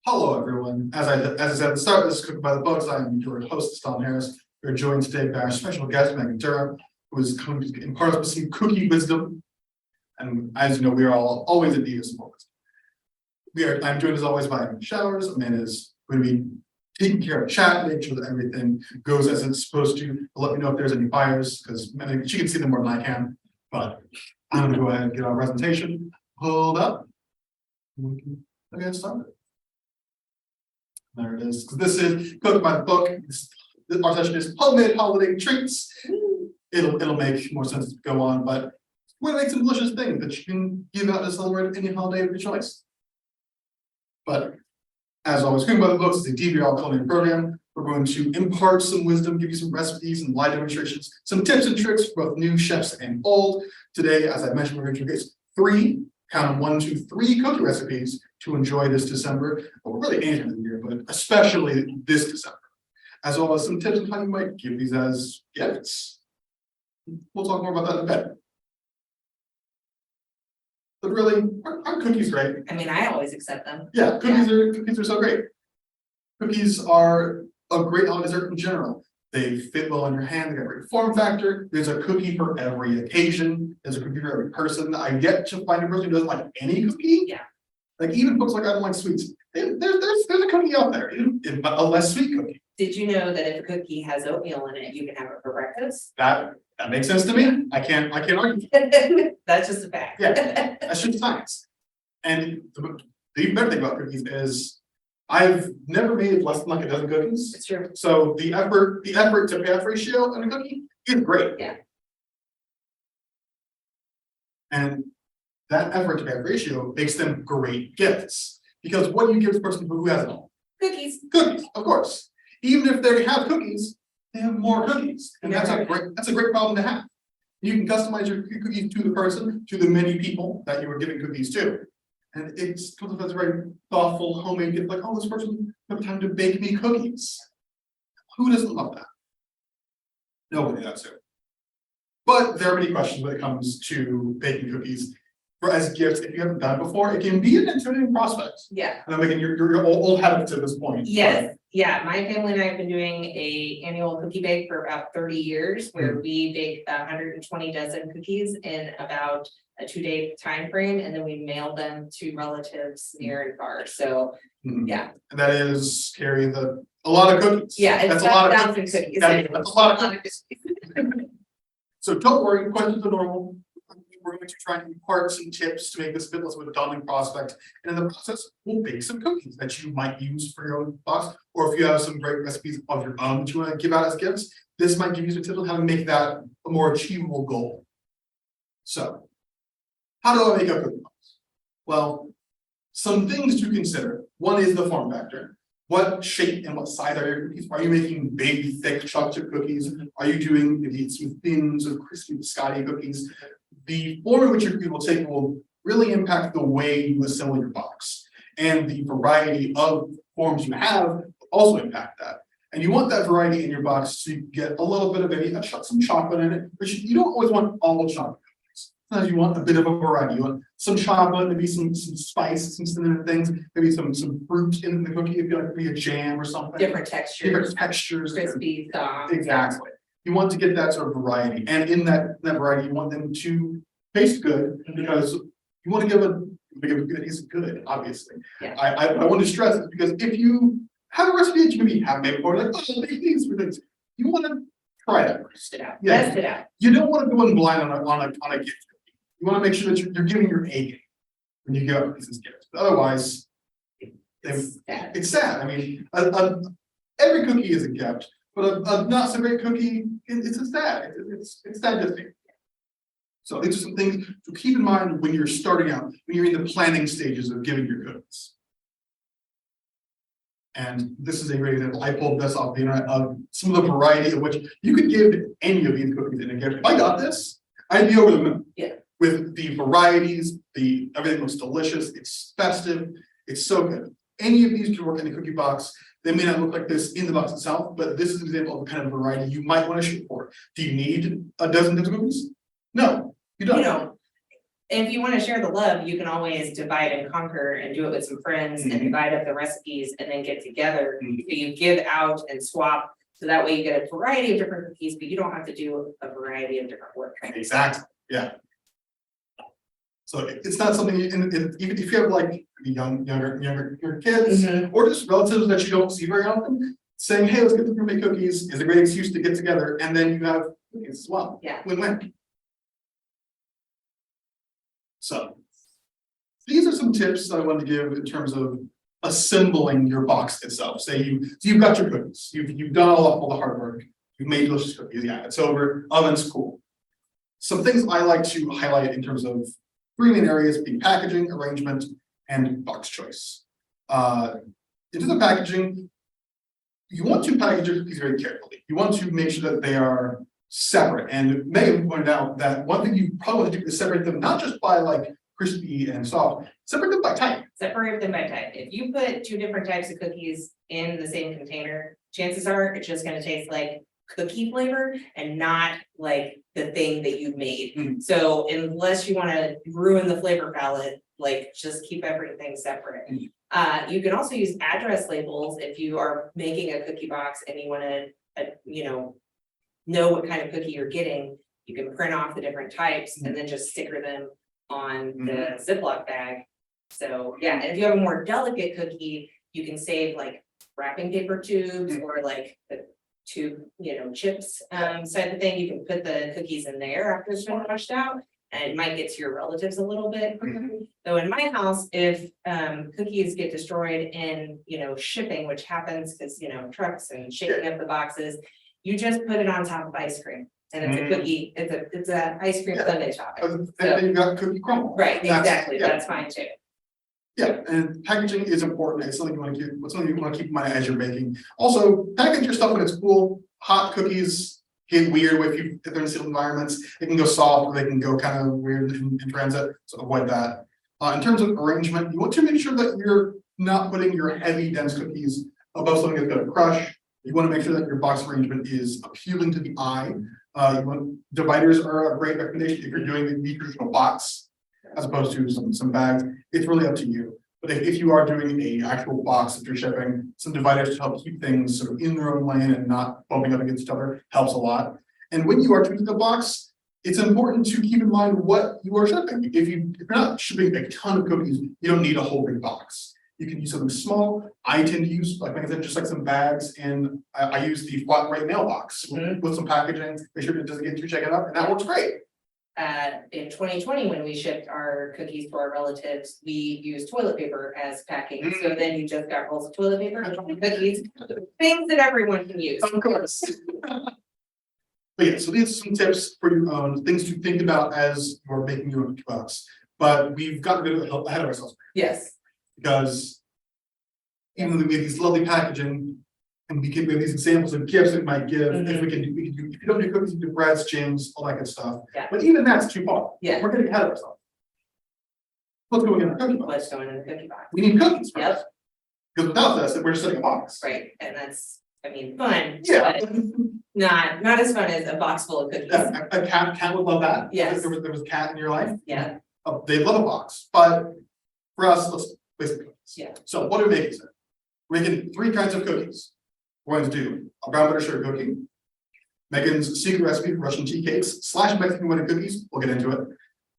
Hello, everyone. As I said at the start, this is Cooked by the Books. I am your host, Tom Harris. We're joined today by our special guest, Megan Durham, who is coming to impart us with some cookie wisdom. And as you know, we are all always in need of support. I'm joined as always by Showers. Amanda is going to be taking care of chat, making sure that everything goes as it's supposed to. Let me know if there's any fires, because she can see them more than I can. But I'm going to go ahead and get our presentation pulled up. We can get started. There it is. This is Cooked by the Book. Our session is homemade holiday treats. It'll make more sense to go on, but we're gonna make some delicious things that you can give out to celebrate any holiday of your choice. But as always, Cooked by the Books is a DVR culinary program. We're going to impart some wisdom, give you some recipes and live demonstrations, some tips and tricks for both new chefs and old. Today, as I mentioned, we're going to get count 1, 2, 3 cookie recipes to enjoy this December, or really any time of the year, but especially this December, as well as some tips on how you might give these as gifts. We'll talk more about that in a bit. But really, aren't cookies great? I mean, I always accept them. Yeah, cookies are so great. Cookies are a great holiday dessert in general. They fit well in your hand, they got a great form factor. There's a cookie for every occasion. There's a cookie for every person. I yet to find a person who doesn't like any cookie. Yeah. Like even folks like I don't like sweets. There's a cookie out there, a less sweet cookie. Did you know that if a cookie has oatmeal in it, you can have it for breakfast? That makes sense to me. I can't argue. That's just a fact. Yeah, that's just science. And the even better thing about cookies is I've never made less than like a dozen cookies. It's true. So the effort to payoff ratio on a cookie is great. Yeah. And that effort to payoff ratio makes them great gifts. Because what do you give the person who has it all? Cookies. Cookies, of course. Even if they have cookies, they have more cookies. And that's a great problem to have. You can customize your cookies to the person, to the many people that you were giving cookies to. And it's a very thoughtful, homemade gift, like, oh, this person took time to bake me cookies. Who doesn't love that? Nobody does it. But there are many questions when it comes to baking cookies as gifts. If you haven't done it before, it can be an intimidating prospect. Yeah. And I'm making your old habits at this point. Yes. Yeah. My family and I have been doing a annual cookie bake for about 30 years, where we bake 120 dozen cookies in about a 2-day time frame, and then we mail them to relatives near and far. So yeah. And that is carrying a lot of cookies. Yeah, that's a lot of cookies. That's a lot of cookies. So don't worry, questions are normal. We're going to try and impart some tips to make this a bit less of a daunting prospect. And in the process, we'll bake some cookies that you might use for your own box. Or if you have some great recipes of your own that you want to give out as gifts, this might give you some tips on how to make that a more achievable goal. So, how do I make a cookie box? Well, some things to consider. One is the form factor. What shape and what size are your cookies? Are you making big, thick chocolate cookies? Are you doing maybe some thin, sort of crispy, biscotti cookies? The form in which your cookie will take will really impact the way you assemble your box. And the variety of forms you have will also impact that. And you want that variety in your box to get a little bit of maybe some chocolate in it, but you don't always want all chocolate. Sometimes you want a bit of a variety. You want some chocolate, maybe some spice, some cinnamon things, maybe some fruit in the cookie if you like maybe a jam or something. Different textures. Crispy, soft. Exactly. You want to get that sort of variety. And in that variety, you want them to taste good, because you want to give a cookie that is good, obviously. Yeah. I want to stress this, because if you have a recipe that you maybe have made before, like, oh, make these for things, you want to try that first. Test it out. Yeah. Test it out. You don't want to go in blind on a gift cookie. You want to make sure that you're giving your A game when you go these gifts. Otherwise, it's sad. I mean, every cookie is a gift, but a not so great cookie, it's sad. It's sad to think. So these are some things to keep in mind when you're starting out, when you're in the planning stages of giving your cookies. And this is a great example. I pulled this off the internet of some of the variety of which you could give any of these cookies in a gift. If I got this, I'd be over the moon. Yeah. With the varieties, everything looks delicious, it's festive, it's so good. Any of these can work in a cookie box. They may not look like this in the box itself, but this is an example of the kind of variety you might want to shoot for. Do you need a dozen cookies? No, you don't. if you want to share the love, you can always divide and conquer and do it with some friends and divide up the recipes and then get together. So you give out and swap. So that way you get a variety of different cookies, but you don't have to do a variety of different work. Exactly, yeah. So it's not something, even if you have like younger kids or just relatives that you don't see very often, saying, hey, let's get the roommate cookies is a great excuse to get together, and then you have cookies as well. Yeah. Win-win. So these are some tips that I wanted to give in terms of assembling your box itself. Say you've got your cookies, you've done all the hard work, you've made delicious cookies, yeah, it's over, oven's cool. Some things I like to highlight in terms of three main areas being packaging, arrangement, and box choice. In terms of packaging, you want to package your cookies very carefully. You want to make sure that they are separate. And Megan pointed out that one thing you probably want to do is separate them not just by like crispy and soft, separate them by type. Separate them by type. If you put two different types of cookies in the same container, chances are it's just gonna taste like cookie flavor and not like the thing that you made. So unless you want to ruin the flavor palette, like just keep everything separate. You can also use address labels if you are making a cookie box and you want to, know what kind of cookie you're getting. You can print off the different types and then just sticker them on the Ziploc bag. So yeah, and if you have a more delicate cookie, you can save like wrapping paper tubes or like the tube, chips type of thing. You can put the cookies in there after it's been washed out, and it might get to your relatives a little bit. So in my house, if cookies get destroyed in shipping, which happens because trucks and shaking up the boxes, you just put it on top of ice cream. And it's a cookie, it's a ice cream sundae topping. Then you got cookie crumble. Right, exactly, that's fine too. Yeah, and packaging is important. It's something you want to keep in mind as you're baking. Also, package your stuff when it's cool. Hot cookies get weird if they're in sealed environments. They can go soft, or they can go kind of weird in transit. So avoid that. In terms of arrangement, you want to make sure that you're not putting your heavy, dense cookies above something that's going to crush. You want to make sure that your box arrangement is appealing to the eye. Dividers are a great recommendation if you're doing the traditional box, as opposed to some bags. It's really up to you. But if you are doing a actual box that you're shipping, some dividers to help keep things sort of in their own lane and not bumping up against each other helps a lot. And when you are choosing a box, it's important to keep in mind what you are shipping. If you're not shipping a ton of cookies, you don't need a whole big box. You can use something small. I tend to use, like I said, just like some bags, and I use the flat rate mailbox with some packaging, make sure it doesn't get too shaken up, and that works great. In 2020, when we shipped our cookies to our relatives, we used toilet paper as packing. So then you just got rolls of toilet paper and cookies, things that everyone can use. Of course. But yeah, so these are some tips for your own things to think about as you're making your own box. But we've got to get ahead of ourselves. Yes. Because even though we have these lovely packaging and we have these examples of gifts that we might give, if we can do, if you don't do cookies, you do breads, jams, all that good stuff. Yeah. But even that's too far. Yeah. We're getting ahead of ourselves. What's going in our cookie box? What's going in the cookie box? We need cookies first. Yep. Because without this, we're just setting a box. Right, and that's, fun. Yeah. But not as fun as a box full of cookies. Yeah, a cat would love that. Yes. If there was a cat in your life. Yeah. They love a box, but for us, let's basically cookies. Yeah. So what are we making today? We're making 3 kinds of cookies. We're going to do a brown butter sugar cookie, Megan's secret recipe for Russian tea cakes / Mexican wedding cookies. We'll get into it,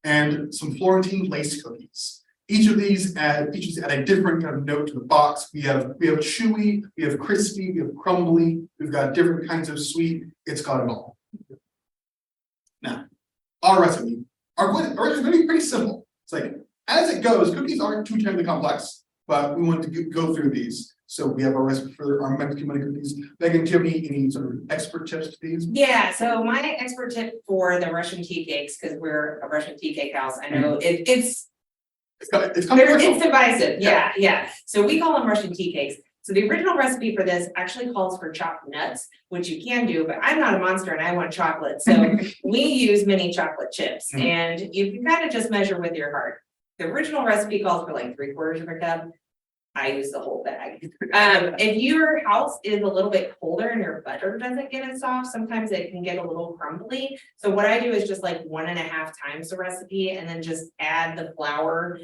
and some Florentine lace cookies. Each of these add a different kind of note to the box. We have chewy, we have crispy, we have crumbly. We've got different kinds of sweet. It's got it all. Now, our recipe, our recipe is going to be pretty simple. It's like as it goes, cookies aren't too terribly complex, but we want to go through these. So we have our recipe for our Mexican wedding cookies. Megan, do you have any sort of expert tips to these? Yeah, so my expert tip for the Russian tea cakes, because we're a Russian tea cake house, I know it's divisive. Yeah. So we call them Russian tea cakes. So the original recipe for this actually calls for chopped nuts, which you can do, but I'm not a monster and I want chocolate. So we use mini chocolate chips, and you can kind of just measure with your heart. The original recipe calls for like 3/4 of a cup. I use the whole bag. If your house is a little bit colder and your butter doesn't get as soft, sometimes it can get a little crumbly. So what I do is just like 1.5 times the recipe and then just add the flour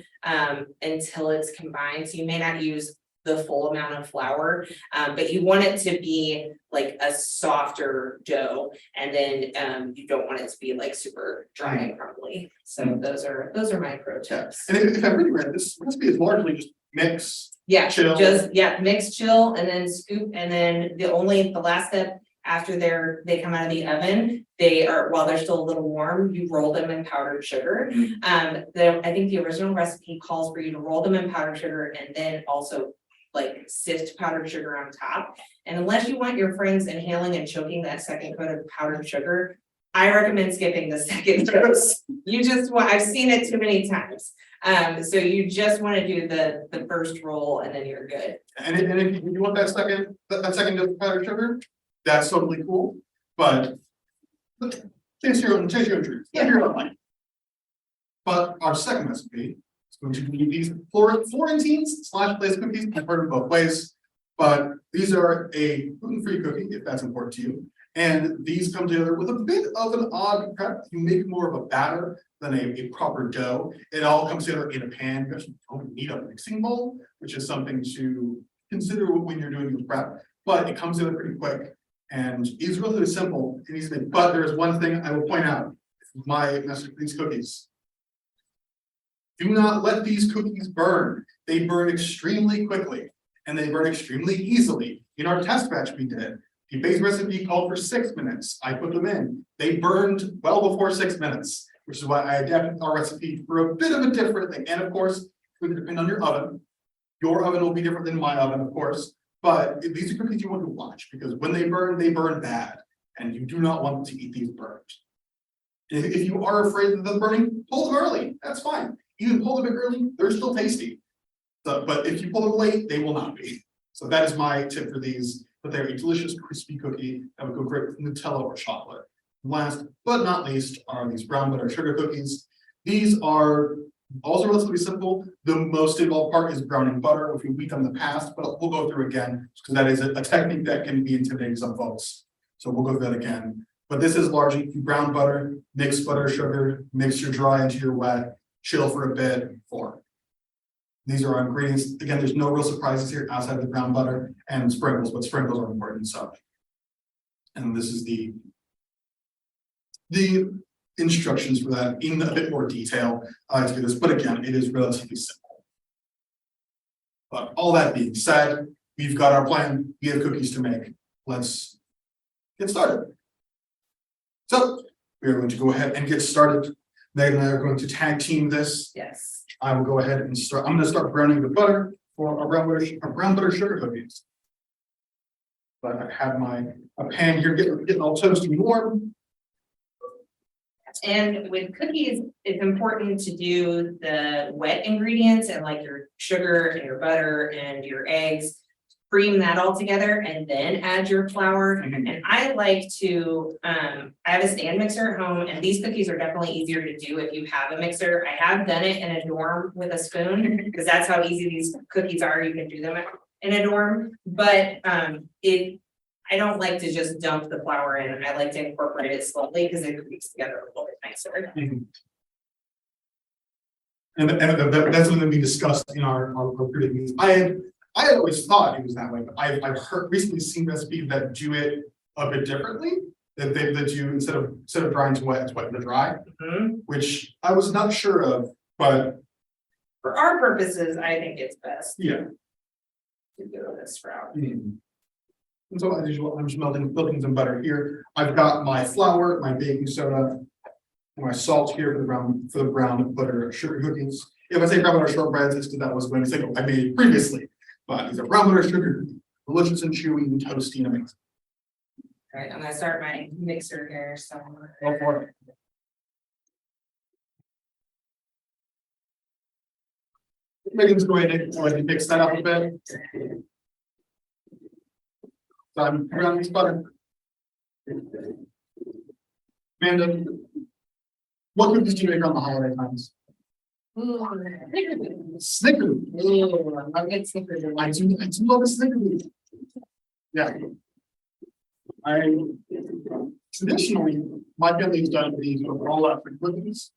until it's combined. So you may not use the full amount of flour, but you want it to be like a softer dough, and then you don't want it to be like super dry and crumbly. So those are my pro tips. And if I really read this recipe is largely just mix. Yeah, Chill. just, mix, chill, and then scoop, and then the last step after they come out of the oven, while they're still a little warm, you roll them in powdered sugar. I think the original recipe calls for you to roll them in powdered sugar and then also like sift powdered sugar on top. And unless you want your friends inhaling and choking that second coat of powdered sugar, I recommend skipping the second dose. I've seen it too many times. So you just want to do the first roll and then you're good. And if you want that second dose of powdered sugar, that's totally cool. But chase your own dreams. Yeah. Your own life. But our second recipe is going to be these Florentines / place cookies. I've heard them both ways, but these are a gluten-free cookie if that's important to you. And these come together with a bit of an odd prep. You make more of a batter than a proper dough. It all comes together in a pan. You actually don't need a mixing bowl, which is something to consider when you're doing your prep. But it comes together pretty quick and is really simple and easy to make. But there is one thing I will point out: my message for these cookies. Do not let these cookies burn. They burn extremely quickly and they burn extremely easily. In our test batch we did, the base recipe called for 6 minutes. I put them in. They burned well before 6 minutes, which is why I adapted our recipe for a bit of a different thing. And of course, it would depend on your oven. Your oven will be different than my oven, of course. But these are cookies you want to watch because when they burn bad. And you do not want to eat these burnt. If you are afraid of them burning, pull them early. That's fine. Even pull them early, they're still tasty. So, but if you pull them late, they will not be. So that is my tip for these. But they're a delicious crispy cookie that would go great with Nutella or chocolate. Last but not least are these brown butter sugar cookies. These are also relatively simple. The most involved part is browning butter, which we've done in the past, but we'll go through again because that is a technique that can be intimidating to some folks. So we'll go through that again. But this is largely you brown butter, mix butter, sugar, mix your dry into your wet, chill for a bit, form. These are our ingredients. Again, there's no real surprises here outside of the brown butter and sprinkles, but sprinkles are important. So, and this is the instructions for that in a bit more detail to do this. But again, it is relatively simple. But all that being said, we've got our plan. We have cookies to make. Let's get started. So we are going to go ahead and get started. Megan and I are going to tag team this. Yes. I will go ahead and start. I'm going to start browning the butter for our brown butter sugar cookies. But I have a pan here getting all toasty and warm. And with cookies, it's important to do the wet ingredients and like your sugar and your butter and your eggs. Cream that all together and then add your flour. Mhm. And I like to, I have a stand mixer at home and these cookies are definitely easier to do if you have a mixer. I have done it in a dorm with a spoon because that's how easy these cookies are. You can do them in a dorm, but I don't like to just dump the flour in. I like to incorporate it slowly because it creeps together a little bit nicer. Mhm. And that's something that we discussed in our previous meetings. I had always thought it was that way, but I've recently seen recipes that do it a bit differently. That you instead of drying to wet, it's wet to dry, which I was not sure of, but For our purposes, I think it's best yeah. to do this route. And so as usual, I'm just melting some butter here. I've got my flour, my baking soda, and my salt here for the brown butter sugar cookies. If I say brown butter shortbreads, it's because that was going to say I made previously. But these are brown butter sugar, delicious and chewy and toasty and amazing. All right, I'm gonna start my mixer here, so. Go for it. Megan's going to mix that up a bit. So I'm around this butter. Amanda, what cookies do you make around the holiday times? Snickerdoodle. Ooh, I'll get Snickers. I do love a snickerdoodle. Yeah. I traditionally, my family's done these with roll out for cookies.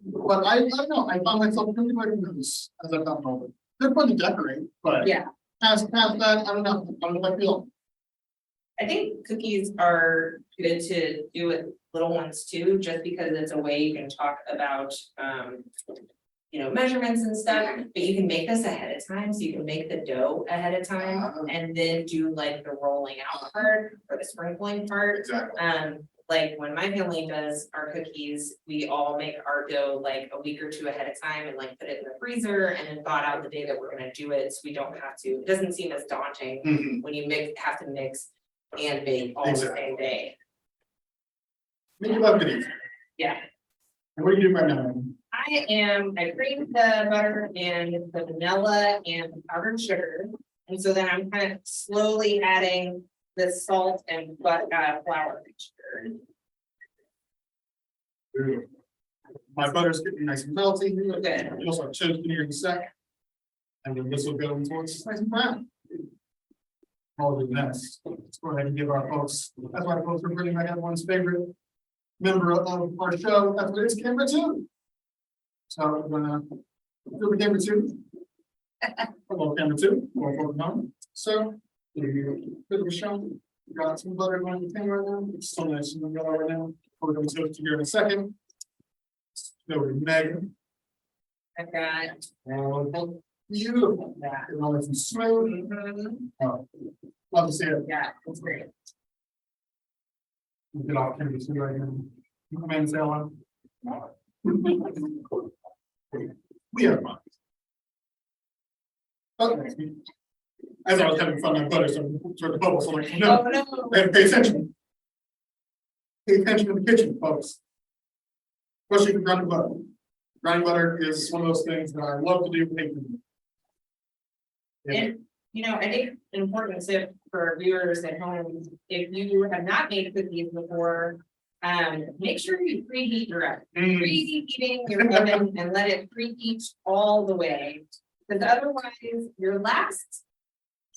But I don't know, I found myself really liking those as I've gotten older. They're fun to decorate, but Yeah, past that, I don't know how I feel. I think cookies are good to do with little ones too, just because it's a way you can talk about, you know, measurements and stuff, but you can make this ahead of time, so you can make the dough ahead of time and then do like the rolling out part or the sprinkling part. Exactly. Like when my family does our cookies, we all make our dough like a week or two ahead of time and like put it in the freezer and then thaw out the day that we're gonna do it, so we don't have to, it doesn't seem as daunting Mhm. when you have to mix and bake all the same day. Make you love it. Yeah. And what do you do right now? I creamed the butter and the vanilla and the powdered sugar. And so then I'm kind of slowly adding the salt and flour mixture. My butter's getting nice and melty. Good. You also have toast in here in a sec. And then this will go until it's nice and brown. All the next. Let's go ahead and give our folks, that's why folks are bringing back everyone's favorite member of our show. That's what it's camera two. So I'm gonna do the camera two. Hello, camera two. So, good of show. Got some butter on the thing right now. It's so nice and yellow right now. We're going to toast here in a second. Over to Megan. I've got Beautiful. that. And all this is smooth. Oh, love to see it. Yeah, it's great. Get off camera two right now. Come in, say hello. We have fun. Okay. As I was having fun, my butter started to bubble, so I'm like, no, Oh, no. I have to pay attention. Pay attention in the kitchen, folks. Especially for grinding butter. Grinding butter is one of those things that I love to do. And, you know, I think an important tip for viewers at home, if you have not made cookies before, make sure you preheat your oven. Preheating your oven and let it preheat all the way. Because otherwise, your last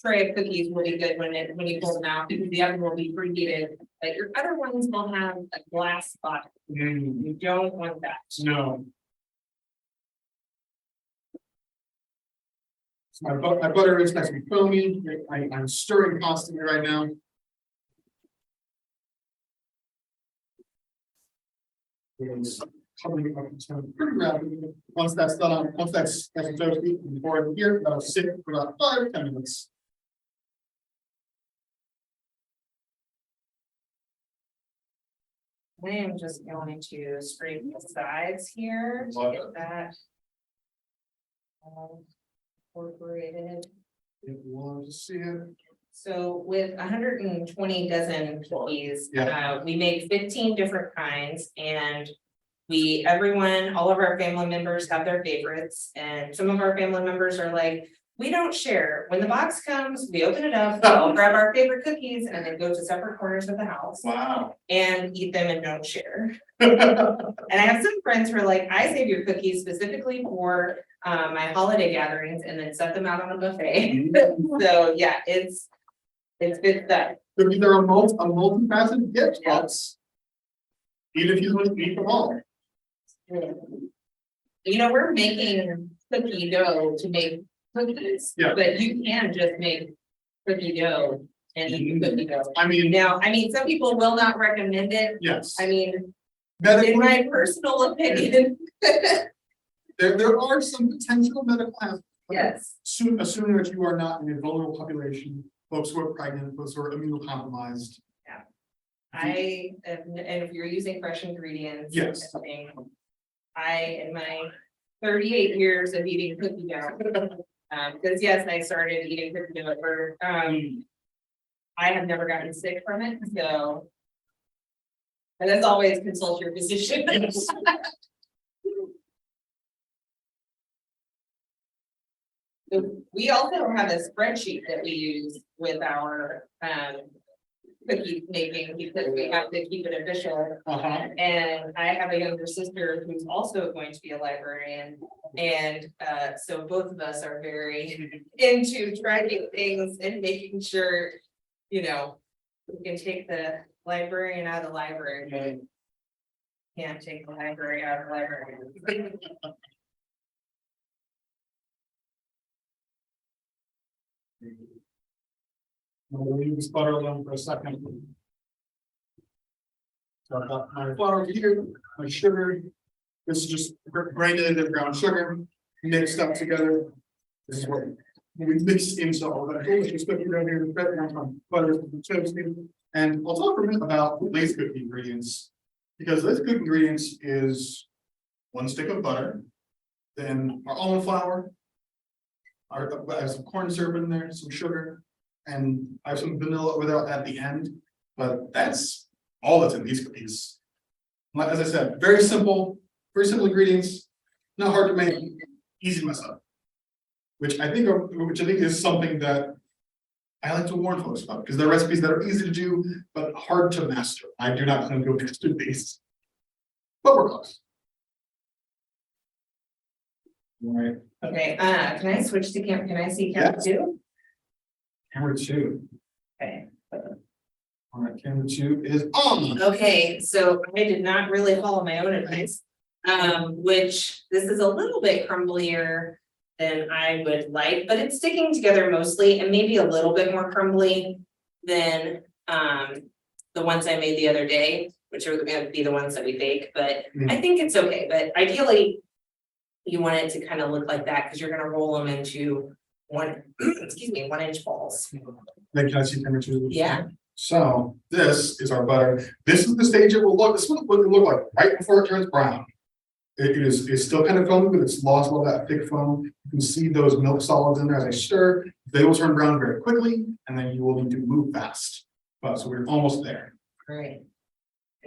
tray of cookies will be good when you pull them out, because the oven will be preheated, but your other ones will have a glass spot. You don't want that. No. So my butter is nice and foamy. I'm stirring constantly right now. It's coming up pretty rapidly. Once that's done, once that's toasty, and pour it here, that'll sit for about 5 or 10 minutes. I am just going to scrape the sides here to Love get it. that incorporated. If you want to see it. So with 120 dozen cookies, Yeah. we make 15 different kinds, and all of our family members have their favorites, and some of our family members are like, we don't share. When the box comes, we open it up, we all grab our favorite cookies and then go to separate corners of the house Wow. and eat them and don't share. And I have some friends who are like, I save your cookies specifically for my holiday gatherings and then set them out on a buffet. So yeah, it's good stuff. They're a multifaceted gift, folks. Even if you want to eat them all. You know, we're making cookie dough to make cookies, Yeah. but you can just make cookie dough and eat cookie dough. I mean, Now, some people will not recommend it. yes. In Medically, my personal opinion. there are some potential medical hazards. Yes. Assuming that you are not in a vulnerable population, folks who are pregnant, folks who are immunocompromised. And if you're using fresh ingredients. Yes. In my 38 years of eating cookie dough, because yes, I started eating cookie dough at birth. I have never gotten sick from it, so. And as always, consult your physician. Yes. So we also have a spreadsheet that we use with our cookie making because we have to keep it official. And I have a younger sister who's also going to be a librarian. And so both of us are very into trying things and making sure, you know, we can take the librarian out of the library. Can't take the library out of the library. We'll leave this butter alone for a second. So I've got my flour here, my sugar. This is just granulated ground sugar, mixed up together. This is what we mix into all that. Delicious cookie right here, the background on butter, toasted. And I'll talk for a minute about lace cookie ingredients. Because lace cookie ingredients is 1 stick of butter, then our almond flour. I have some corn syrup in there, some sugar, and I have some vanilla without at the end, but that's all that's in these cookies. As I said, very simple ingredients, not hard to make, easy to mess up. Which I think is something that I like to warn folks about, because they're recipes that are easy to do, but hard to master. I do not claim to have mastered these, but we're close. All right. Okay, can I switch to can I see camera 2? Camera 2. Okay. All right, camera 2 is on. Okay, so I did not really follow my own advice. Which this is a little bit crumblier than I would like, but it's sticking together mostly and maybe a little bit more crumbly than the ones I made the other day, which are gonna be the ones that we bake, but I think it's okay, but ideally you want it to kind of look like that because you're gonna roll them into 1 1-inch balls. Then can I see camera 2? Yeah. So this is our butter. This is the stage it will look. This is what it will look like right before it turns brown. It's still kind of foamy, but it's lost all that thick foam. You can see those milk solids in there as I stir. They will turn brown very quickly, and then you will need to move fast. But so we're almost there. All right.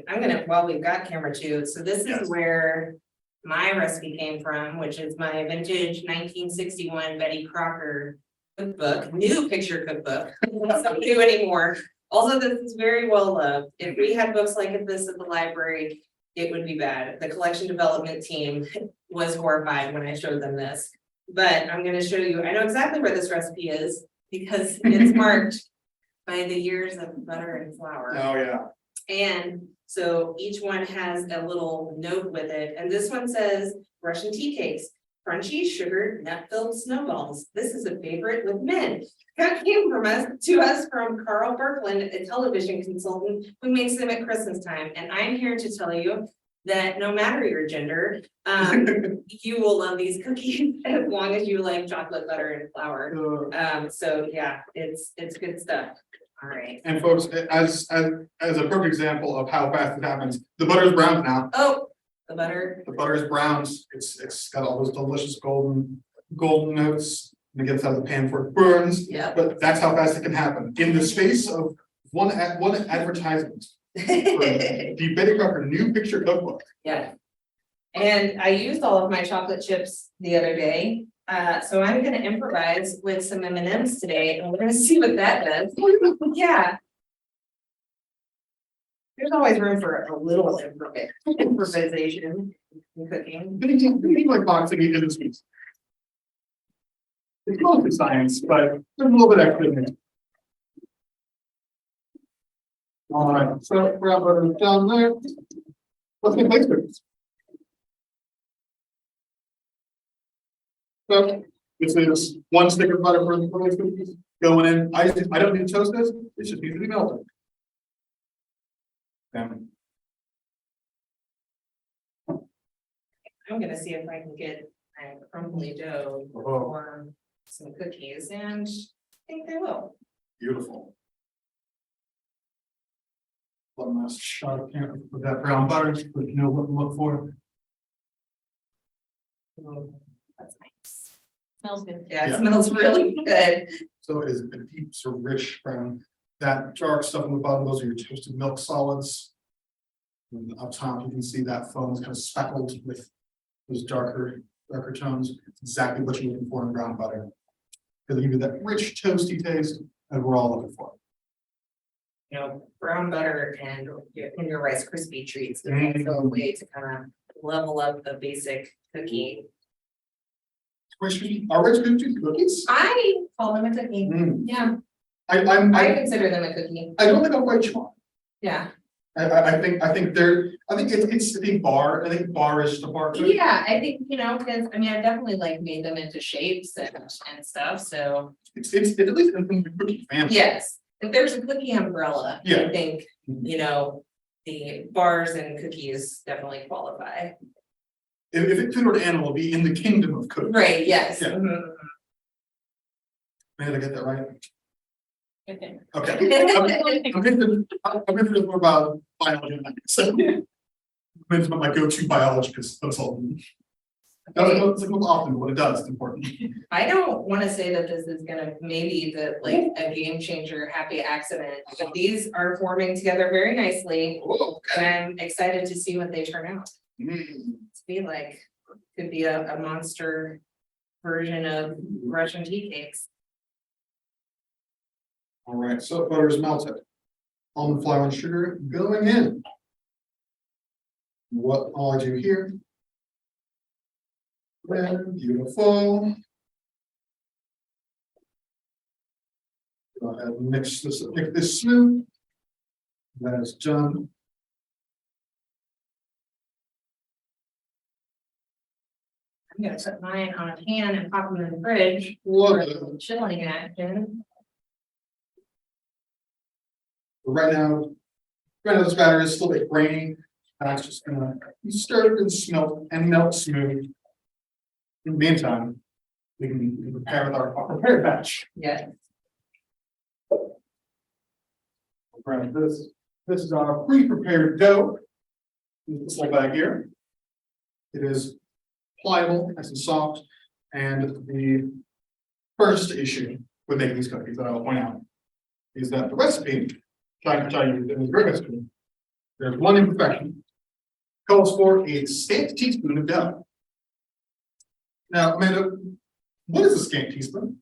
I'm gonna, while we've got camera 2, so this is where my recipe came from, which is my vintage 1961 Betty Crocker cookbook, new picture cookbook. It's not new anymore. Also, this is very well loved. If we had books like this at the library, it would be bad. The collection development team was horrified when I showed them this. But I'm gonna show you, I know exactly where this recipe is because it's marked by the years of butter and flour. Oh, yeah. And so each one has a little note with it, and this one says Russian tea cakes, crunchy, sugared, nut-filled snowballs. This is a favorite with men. That came to us from Carl Berkland, a television consultant who makes them at Christmas time. And I'm here to tell you that no matter your gender, you will love these cookies as long as you like chocolate, butter, and flour. So yeah, it's good stuff. All right. And folks, as a perfect example of how fast it happens, the butter is brown now. Oh, the butter. The butter is brown. It's got all those delicious golden notes. And it gets out of the pan before it burns. Yeah. But that's how fast it can happen. In the space of one advertisement for the Betty Crocker new picture cookbook. Yeah. And I used all of my chocolate chips the other day. So I'm gonna improvise with some M&Ms today, and we're gonna see what that does. Yeah. There's always room for a little improvisation in cooking. Anything like boxing in the space. It's mostly science, but there's a little bit extra in it. All right, so brown butter is down there. Let's get lace cookies. So this is 1 stick of butter for the lace cookies going in. I don't need to toast this. It just needs to be melted. I'm gonna see if I can get a crumbly dough for some cookies, and I think they will. Beautiful. One last shot of that brown butter, so you know what to look for. That's nice. Smells good. Yeah, it smells really good. So it is a deep, sort of rich brown. That dark stuff on the bottom, those are your toasted milk solids. And up top, you can see that foam is kind of speckled with those darker tones. It's exactly what you're looking for in brown butter. It'll give you that rich, toasty taste that we're all looking for. brown butter and your Rice Krispie treats. It's also a way to kind of level up the basic cookie. Are Rice Krispies cookies? I call them a cookie. Yeah, I I consider them a cookie. don't think I'm quite sure. Yeah. I think it's the bar. I think bar is the bar. Cookie. Yeah, I think, because I mean, I've definitely like made them into shapes and stuff, so. It's at least in the cookie family. Yes, if there's a cookie umbrella, Yeah. I think, the bars and cookies definitely qualify. If it could or animal, it'd be in the kingdom of cookies. Right, yes. Yeah. Mhm. Did I get that right? Okay. Okay. I'm going to know more about biology. So it's my go-to biology consultant. It's often what it does. It's important. I don't wanna say that this is gonna maybe like a game changer, happy accident, but these are forming together very nicely. Oh, okay. And I'm excited to see what they turn out to be like. Could be a monster version of Russian tea cakes. All right, so butter is melted. Almond flour and sugar going in. What all I do here. Then beautiful. Go ahead and mix this smooth. That is done. I'm gonna put mine on a pan and pop them in the fridge Love for it. a chilling action. Right now this batter is still a bit grainy. And I'm just gonna stir it and smelt and melt smooth. In the meantime, we can prepare with our prepared batch. Yeah. Grab this. This is our pre-prepared dough. This little bag here. It is pliable, nice and soft, and the first issue with making these cookies that I'll point out is that the recipe, trying to tell you in the great recipe, there's one imperfection. Calls for a scant teaspoon of dough. Now, Amanda, what is a scant teaspoon?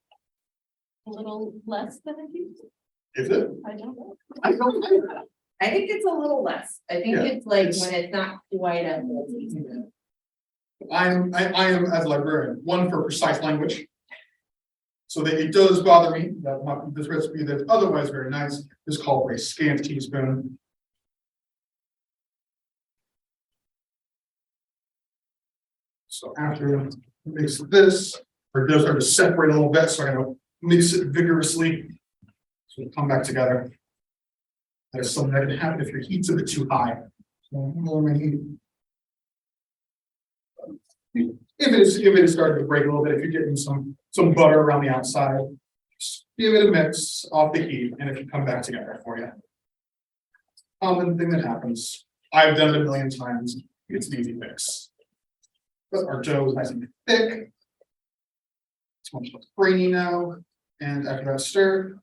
A little less than a teaspoon. Is it? I don't know. I don't know. I think it's a little less. I think Yeah, it's like it's- when it's not quite a full teaspoon. I am, as a librarian, one for precise language. So that it does bother me that this recipe that's otherwise very nice is called for a scant teaspoon. So after I mix this, or does start to separate a little bit, so I'm gonna mix it vigorously. So it'll come back together. There's something that can happen if your heat's a bit too high. So lower my heat. If it is starting to break a little bit, if you're getting some butter around the outside, just give it a mix off the heat and it can come back together for you. Common thing that happens. I've done it a million times. It's an easy fix. But our dough is nice and thick. It's much less grainy now. And after that stir,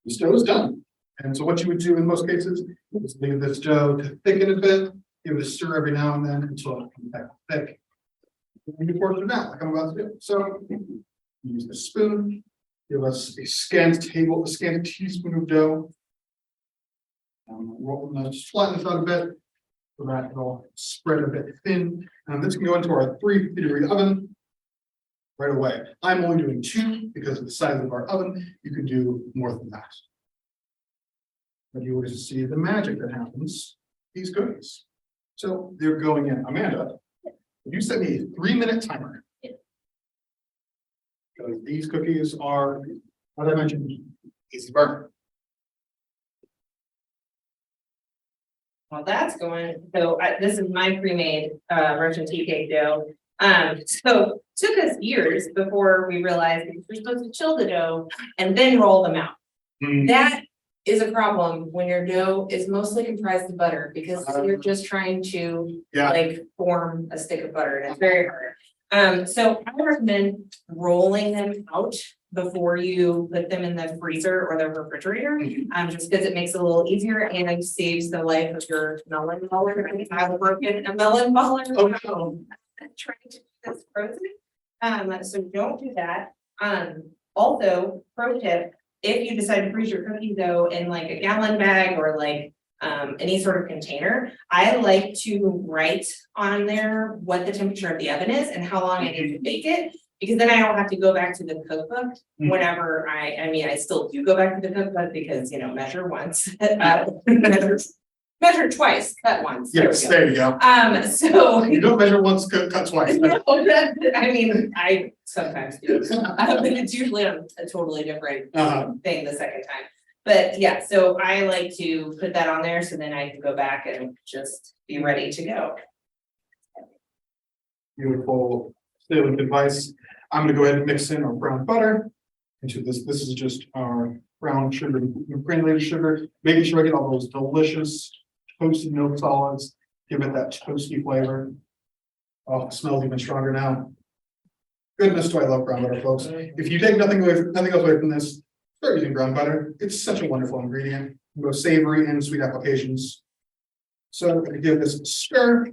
this dough is done. And so what you would do in most cases is leave this dough to thicken a bit, give it a stir every now and then until it comes back thick. And you pour it out like I'm about to do. So use the spoon, give us a scant teaspoon of dough. Just flatten this out a bit. So that it'll spread a bit thin. And this can go into our 350-degree oven right away. I'm only doing 2 because of the size of our oven. You can do more than that. But you will just see the magic that happens. These cookies. So they're going in. Amanda, you set me a 3-minute timer. Because these cookies are, as I mentioned, easy burn. Well, that's going, so this is my pre-made Russian tea cake dough. So took us years before we realized that we're supposed to chill the dough and then roll them out. That is a problem when your dough is mostly comprised of butter because you're just trying to like form a stick of butter and it's very hard. So I recommend rolling them out before you put them in the freezer or the refrigerator, just because it makes it a little easier and it saves the life of your melon baller. I have broken a melon baller. Oh no. Trying to do this frozen. So don't do that. Also, pro tip, if you decide to freeze your cookies though in like a gallon bag or like any sort of container, I like to write on there what the temperature of the oven is and how long I need to bake it. Because then I don't have to go back to the cookbook whenever I mean, I still do go back to the cookbook because, you know, measure once, measure twice, cut once. Yes, there you go. So. You don't measure once, cut twice. No, I mean, I sometimes do, but it's usually on a totally different thing the second time. But yeah, so I like to put that on there, so then I can go back and just be ready to go. Beautiful sailing advice. I'm gonna go ahead and mix in our brown butter into this. This is just our brown sugar, granulated sugar, making sure I get all those delicious toasted milk solids, give it that toasty flavor. Oh, it smells even stronger now. Goodness, do I love brown butter, folks. If you take nothing else away from this, start using brown butter. It's such a wonderful ingredient, both savory and sweet applications. So I'm gonna give this a stir.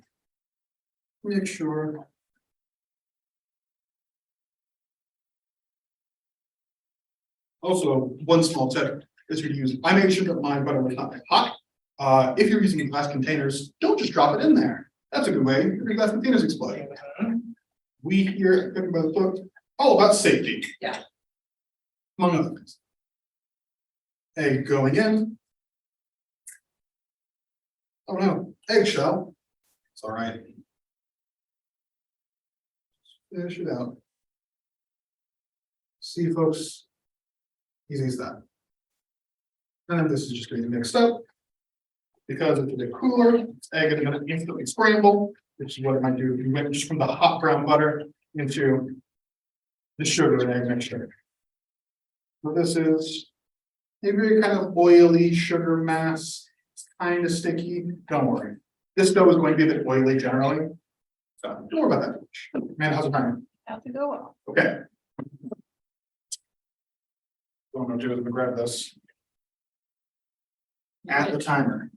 Make sure. Also, one small tip is to use, I made sure that my butter was not hot. If you're using glass containers, don't just drop it in there. That's a good way, your glass containers explode. We here at Cooking by the Book, all about safety. Yeah. Among other things. Egg going in. Oh no, eggshell. It's all right. Fish it out. See, folks. Easy as that. And then this is just getting mixed up. Because it's a bit cooler, it's egg is gonna instantly scramble, which is what it might do if you went just from the hot brown butter into the sugar and egg mixture. So this is a very kind of oily sugar mass. It's kind of sticky. Don't worry. This dough is going to be a bit oily generally. So don't worry about that. Man, how's it going? Have to go well. Okay. What I'm gonna do is I'm gonna grab this. At the timer.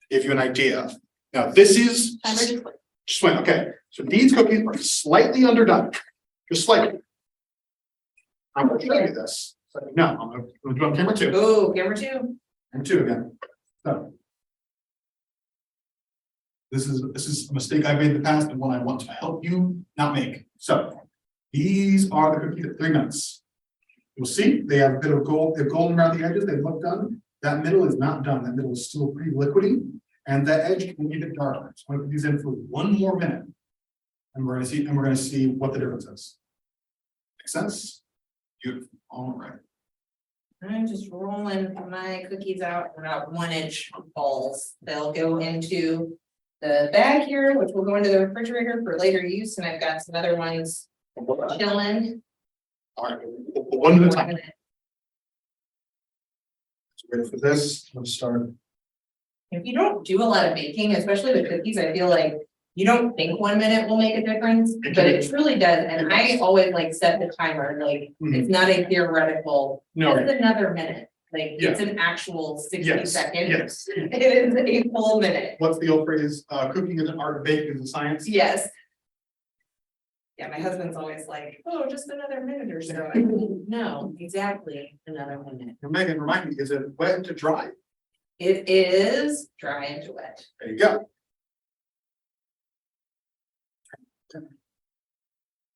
Give you an idea. Now, this is Timer just went. just went, okay. So these cookies are slightly underdone, just slightly. I'm gonna show you this. So, no, I'm gonna do it on camera 2. Oh, camera 2. And 2 again. So. This is a mistake I made in the past and one I want to help you not make. So these are the cookies at 3 minutes. You'll see they have a bit of gold, they're golden around the edges, they look done. That middle is not done. That middle is still pretty liquidy. And that edge can get darker. So I'm gonna put these in for 1 more minute. And we're gonna see what the difference is. Make sense? Beautiful. All right. I'm just rolling my cookies out in about 1-inch balls. They'll go into the bag here, which will go into the refrigerator for later use. And I've got some other ones chilling. All right. One at a time. Ready for this? Let's start. If you don't do a lot of baking, especially with cookies, I feel like you don't think 1 minute will make a difference, but it truly does. And I always like set the timer, like it's not a theoretical, No. it's another minute. Like it's an actual 60 seconds. Yes. It is a full minute. What's the old phrase? Cooking is an art, baking is a science. Yes. Yeah, my husband's always like, oh, just another minute or so. I mean, no, exactly another minute. And Megan, remind me, is it wet to dry? It is dry and wet. There you go.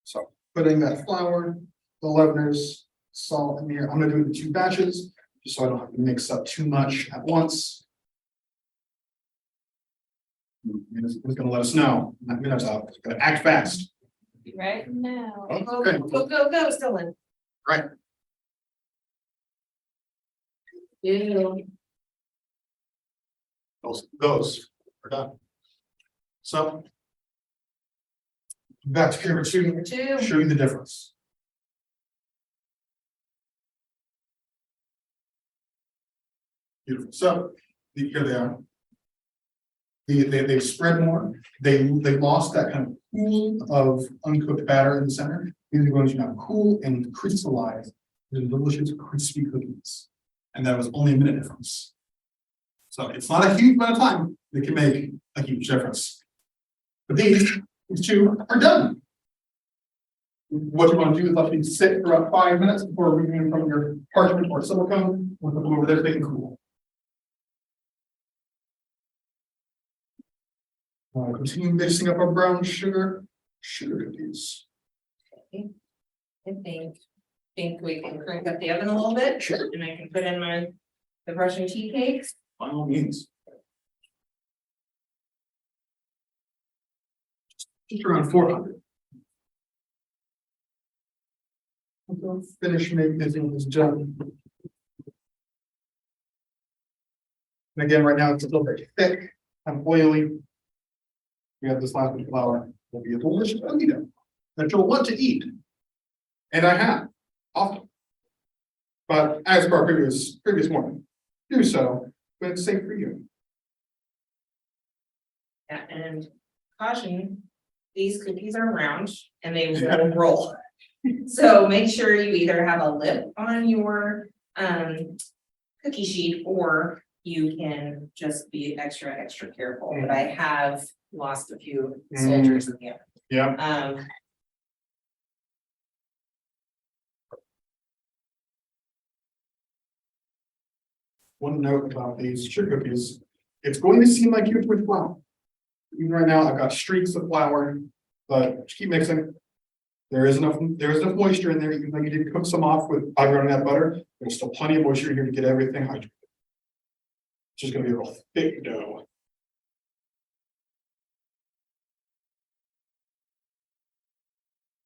So putting that flour, the leaveners, salt in here. I'm gonna do it in 2 batches, just so I don't have to mix up too much at once. It's gonna let us know. That minute's out. It's gonna act fast. Right now. Okay. Go, still in. Right. Ew. Those are done. So. Back to camera 2, Number 2. show you the difference. Beautiful. So here they are. They spread more. They lost that kind of pool of uncooked batter in the center. These are going to now cool and crystallize into delicious crispy cookies. And that was only a minute difference. So it's not a huge amount of time that can make a huge difference. But these 2 are done. What you want to do is let these sit for about 5 minutes before removing them from your parchment or silicone. We'll put them over there so they can cool. Continue mixing up our brown sugar cookies. Okay. I think we can crank up the oven a little bit. Sure. And I can put in the Russian tea cakes. By all means. Just around 400. I'll finish making this done. And again, right now it's a little bit thick and oily. We have this last bit of flour. Will be a delicious cookie dough that you'll want to eat. And I have often. But as per our previous morning, do so when it's safe for you. Yeah, and caution, these cookies are round and they will roll. So make sure you either have a lip on your cookie sheet or you can just be extra careful. But I have lost a few soldiers in the oven. Yeah. One note about these sugar cookies, it's going to seem like you're with flour. Even right now, I've got streaks of flour, but just keep mixing. There is enough moisture in there, even though you did cook some off by running that butter. There's still plenty of moisture here to get everything hydrated. It's just gonna be a real thick dough.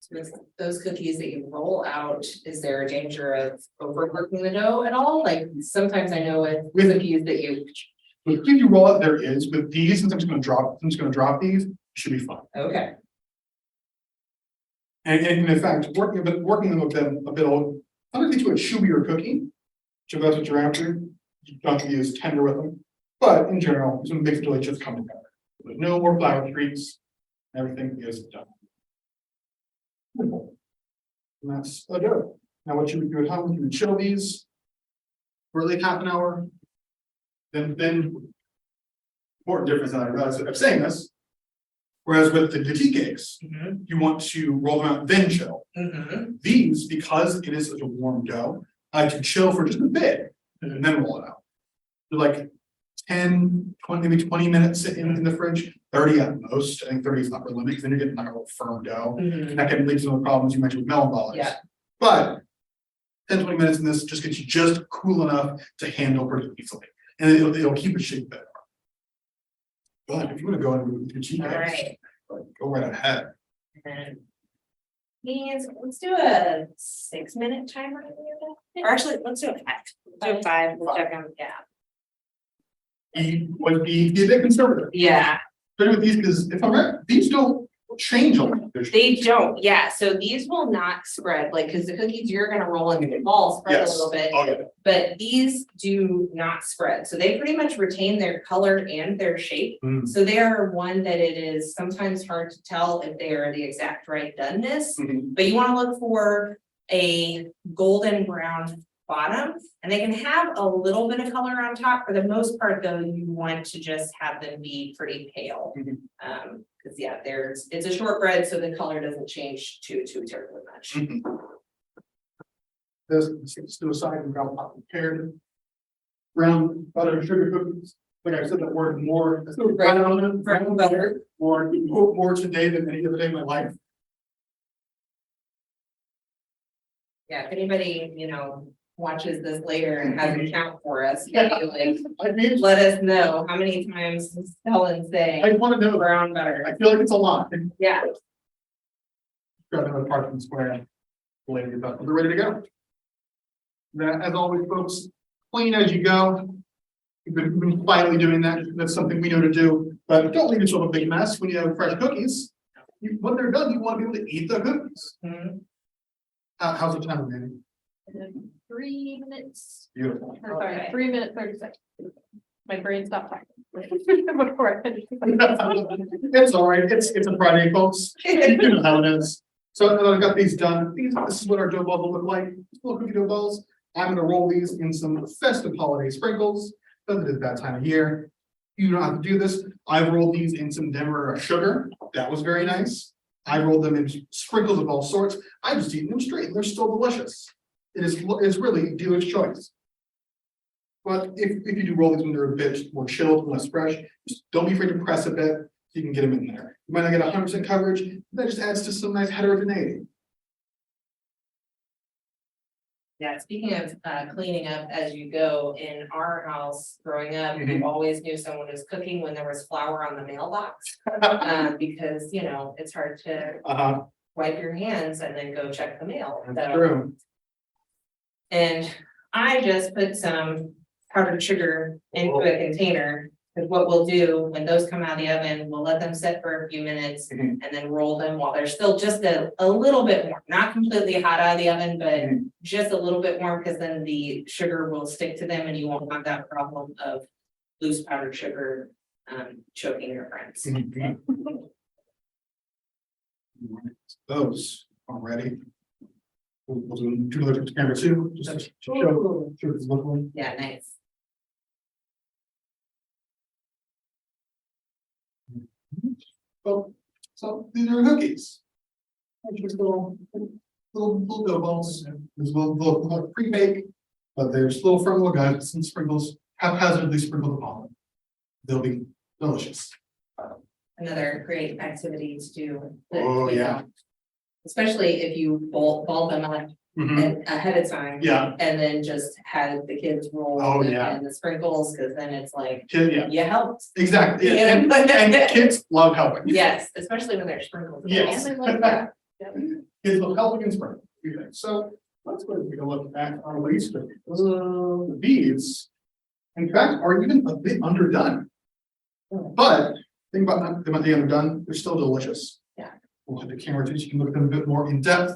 With those cookies that you roll out, is there a danger of overworking the dough at all? Like sometimes I know with cookies that you. With you roll out, there is. With these, since I'm just gonna drop these, it should be fine. Okay. And in fact, working them a bit old, I'm gonna get you a chewier cookie. So if that's what you're after. You don't have to be as tender with them. But in general, it's gonna make the just come together. There's no more flour streaks. Everything is done. And that's a dough. Now what you would do at home, you would chill these for at least half an hour. Then important difference that I realize that I'm saying this. Whereas with the tea cakes, you want to roll them out, then chill. These, because it is such a warm dough, I like to chill for just a bit and then roll it out. They're like 10, 20, maybe 20 minutes in the fridge, 30 at most. I think 30 is not the limit because then you're getting like a little firm dough. And that can lead to some of the problems you mentioned with melon balls. Yeah. But 10, 20 minutes in this just gets you just cool enough to handle pretty easily. And it'll keep it shaped better. But if you want to go into with your cheese, Right. go right ahead. And these, let's do a 6-minute timer. Or actually, let's do a 5. Do a 5. We'll check on the gap. Would be a bit conservative. Yeah, Especially with these, because if I'm right, these don't change a lot. they don't. Yeah, so these will not spread like because the cookies you're gonna roll in the ball spread a little bit. Oh, yeah. But these do not spread. So they pretty much retain their color and their shape. So they are one that it is sometimes hard to tell if they are the exact right doneness. But you want to look for a golden brown bottom and they can have a little bit of color on top. For the most part, though, you want to just have them be pretty pale. Because yeah, it's a shortbread, so the color doesn't change too terribly much. This to the side and grab prepared brown butter sugar cookies. Like I said, that word more. Brown butter. More today than any other day in my life. Yeah, if anybody, watches this later and has a count for us, maybe like, I mean, let us know how many times does Helen say I want to know. brown butter. I feel like it's a lot. Yeah, Grab another parchment square. Later, we're ready to go. That, as always, folks, clean as you go. We've been quietly doing that. That's something we know to do. But don't leave yourself a big mess when you have fresh cookies. When they're done, you want to be able to eat the cookies. How's the time, Manny? 3 minutes. Beautiful. Or sorry, Okay. 3 minutes, 30 seconds. My brain stopped talking. Before I finished. It's all right. It's a Friday, folks. You know how it is. So now that I've got these done, this is what our dough balls will look like. Little cookie dough balls. I'm gonna roll these in some festive holiday sprinkles. Because it is that time of year. You don't have to do this. I've rolled these in some Denver sugar. That was very nice. I roll them in sprinkles of all sorts. I just eat them straight, and they're still delicious. It's really dealer's choice. But if you do roll these when they're a bit more chilled, less fresh, just don't be afraid to press a bit, so you can get them in there. You might not get 100% coverage, that just adds to some nice heterogeneity. Yeah, speaking of cleaning up as you go, in our house growing up, we Mhm. always knew someone was cooking when there was flour on the mailbox. Because, you know, it's hard to wipe your hands and then go check the mail. That's So- true. And I just put some powdered sugar into a container. Because what we'll do when those come out of the oven, we'll let them sit for a few minutes Mhm. and then roll them while they're still just a little bit warm, not completely hot out of the oven, but just a little bit warm, because then the sugar will stick to them and you won't have that problem of loose powdered sugar choking your friends. Those are ready. We'll do another camera too, just to show it's looking. Yeah, nice. So these are cookies. Just little dough balls, there's little pre-bake, but there's little firm little guys, with some sprinkles, haphazardly sprinkled upon them. They'll be delicious. Another great activity to do. Oh, yeah. Especially if you ball them up ahead of time. Yeah, And then just have the kids roll. Oh, them yeah. And the sprinkles, because then it's like, yeah, you helped. exactly, You yeah, know? and kids love helping. Yes, especially when they're sprinkled. Yes. And I like that. Kids love helping and sprinkling. Okay, so let's go and take a look at our lace cookies. These, in fact, are even a bit underdone. But think about them at the underdone, they're still delicious. Yeah. We'll hit the camera too, so you can look at them a bit more in depth.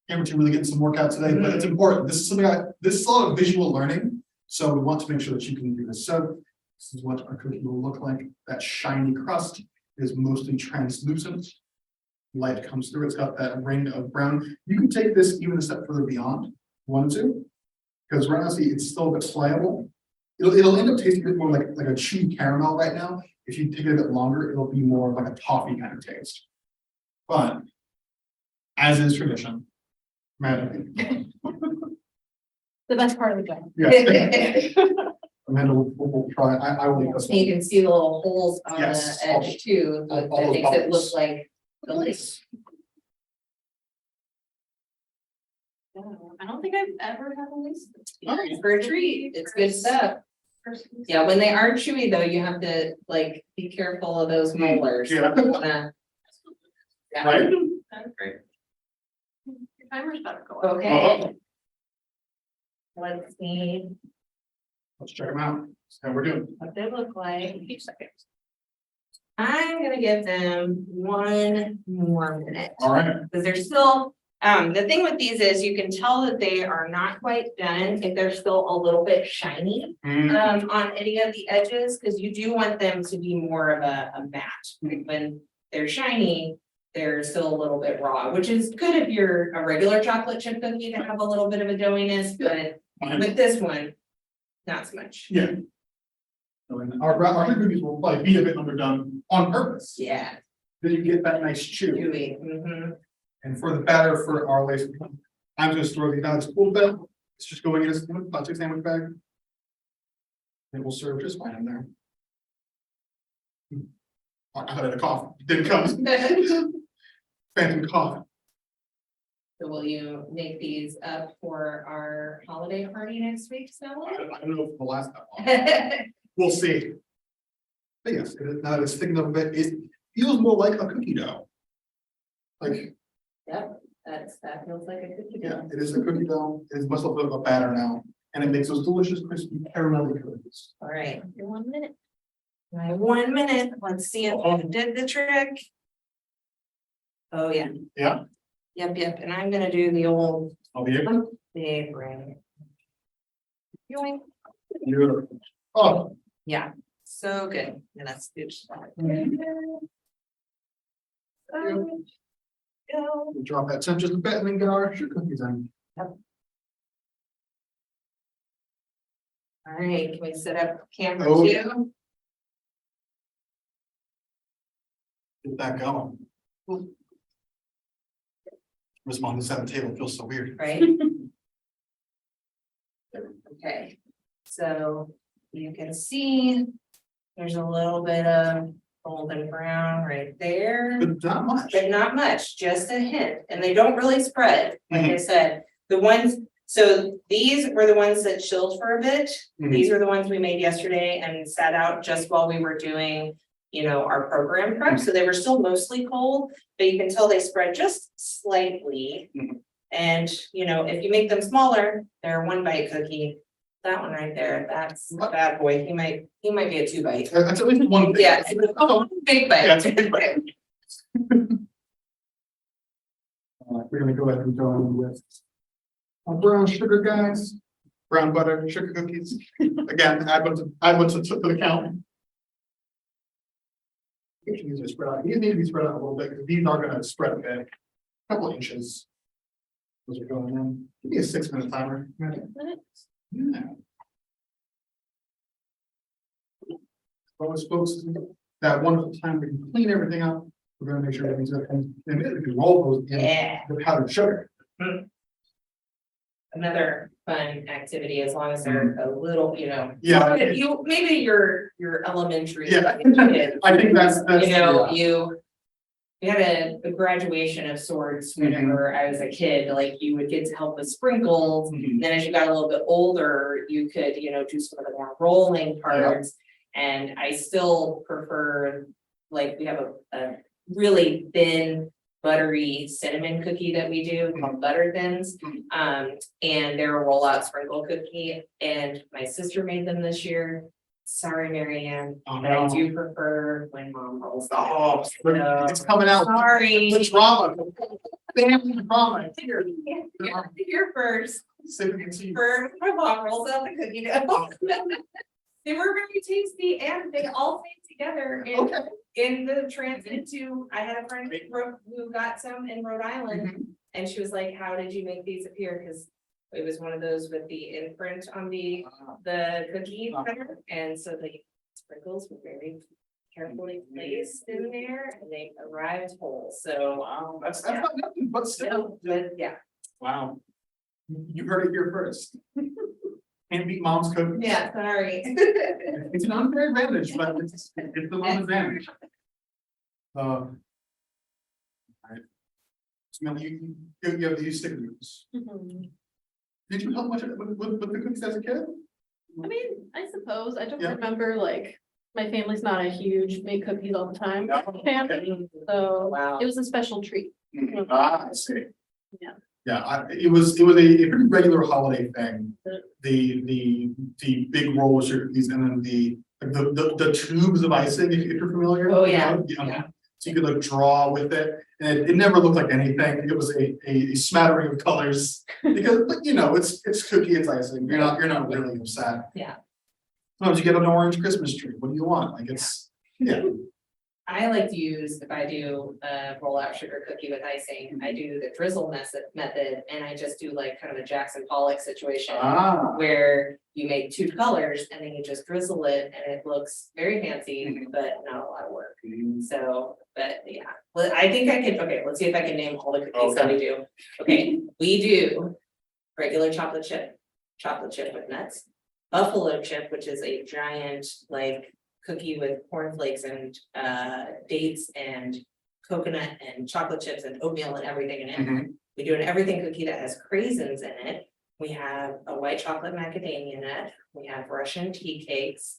Camera two really getting some workout today, but it's important. This is something this is a lot of visual learning. So we want to make sure that you can do this. So this is what our cookie will look like. That shiny crust is mostly translucent. Light comes through, it's got that ring of brown. You can take this even a step further beyond, if you want to, because right now, see, it's still a bit playable. It'll end up tasting a bit more like a chewy caramel right now. If you take it a bit longer, it'll be more like a toffee kind of taste. But as is tradition, Amanda, The best part of the job. yes, Amanda will try. I will eat this You one. can see the little holes on Yes, the edge too, all that those makes it look bubbles. like the lace. I don't think I've ever had a lace. For a treat, it's good stuff. Yeah, when they are chewy though, you have to like be careful of those molars. Yeah. Yeah. Right? That's great. Your timer's better go. Okay. Let's see Let's check them out. See how we're doing. what they look like. I'm gonna give them 1 more minute. All right. Because they're still, the thing with these is you can tell that they are not quite done if they're still a little bit shiny. On any of the edges, because you do want them to be more of a matte. Like when they're shiny, they're still a little bit raw, which is good if you're a regular chocolate chip cookie to have a little bit of a doughiness, but with this one, not so much. Yeah. Our cookies will probably be a bit underdone on purpose. Yeah, Then you get that nice chew. chewy. And for the batter for our lace, I'm just throwing it out. It's a little bit. It's just going in a plastic sandwich bag. It will serve just fine in there. I had a cough. Didn't come. Phantom cough. So will you make these up for our holiday party next week, I Stella? don't know if it'll last that long. We'll see. But yes, now that it's thick enough a bit, it feels more like a cookie dough. Like, Yep, that feels like a cookie yeah, dough. it is a cookie dough. It's much a bit of a batter now. And it makes those delicious crispy caramelly cookies. All right, Your 1 minute. my 1 minute, let's see if it did the trick. Oh, yeah. Yeah. Yep, and I'm gonna do the old I'll be able. big ring. Yoink. Beautiful. Oh, Yeah, so good, and that's good. Go. we drop that temp just a bit and then get our sugar cookies in. All right, can we set up camera Oh, 2? yeah. Get that going. Respond to 7 table feels so weird. right? Okay, so you can see there's a little bit of golden brown right there, But not much. but not much, just a hint, and they don't really spread. Like I Mhm. said, the ones, so these were the ones that chilled for a bit. Mhm. These are the ones we made yesterday and sat out just while we were doing, you know, our program prep, so they were still mostly cold, but you can tell they spread just slightly. Mhm. And, you know, if you make them smaller, they're a 1-bite cookie. That one right there, that's a bad boy, he might be a 2-bite. That's at least one thing. Yeah, big bite. Yeah, it's a big bite. We're gonna go ahead and go in with our brown sugar guys, brown butter, sugar cookies. Again, add what's to the count. These are spread out. These need to be spread out a little bit because these are gonna spread a bit. Couple inches. Those are going in. Give me a 6-minute timer. Yeah. Always folks, that wonderful time we can clean everything up. We're gonna make sure everything's good and we can roll those in Yeah, the powdered sugar. another fun activity, as long as they're a little, you know. Yeah. You, maybe your elementary. Yeah. kids, I think that's. You know, yeah. we had a graduation of sorts whenever I was a kid, like you would get to help with sprinkles. Mhm. Then as you got a little bit older, you could, you know, do some of the more rolling parts. And I still prefer, like, we have a really thin buttery cinnamon cookie that we do called butter thins. And they're a rollout sprinkle cookie, and my sister made them this year. Sorry, Mary Ann, Oh, but I no. do prefer when mom rolls. them. Oh, So, it's coming out. Sorry. The drama. Family drama. Here first, Sipping and tea. for my mom rolls out the cookie dough. They were really tasty and they all came together Okay. in the transit to, I had a friend who got some in Rhode Island. Mhm. And she was like, how did you make these appear? Cause it was one of those with the imprint on the cookie cutter. And so the sprinkles were very carefully placed in there and they arrived whole. So, Wow, that's not nothing, but still. but yeah, Wow. You heard it here first. Can't beat mom's cookies. yeah, sorry. It's an unfair advantage, but it's the mom advantage. Alright. So now you have these stick noodles. Did you help much with the cookies as a kid? I mean, I suppose, I don't Yeah. remember, like, my family's not a huge make cookies all the time No. family, so Wow. it was a special treat. I see. Yeah. Yeah, it was a pretty regular holiday thing. The big roll of sugar cookies and then the tubes of icing, if you're familiar. Oh, yeah. Yeah. So you could like draw with it, and it never looked like anything. It was a smattering of colors because, but you know, it's cookie, it's icing. You're not really upset. Yeah. Sometimes you get an orange Christmas tree. What do you want? Like it's, yeah. I like to use, if I do a rollout sugar cookie with icing, I do the drizzle method, and I just do like kind of a Jackson Pollock situation. Ah. Where you make 2 colors and then you just drizzle it and it looks very fancy, but not a lot of work. So, but yeah, well, I think I can, okay, let's see if I can name all the cookies that we do. Okay, we do regular chocolate chip with nuts, buffalo chip, which is a giant like cookie with cornflakes and dates and coconut and chocolate chips and oatmeal and everything in it. Mhm. We do an everything cookie that has craisins in it. We have a white chocolate macadamia nut. We have Russian tea cakes,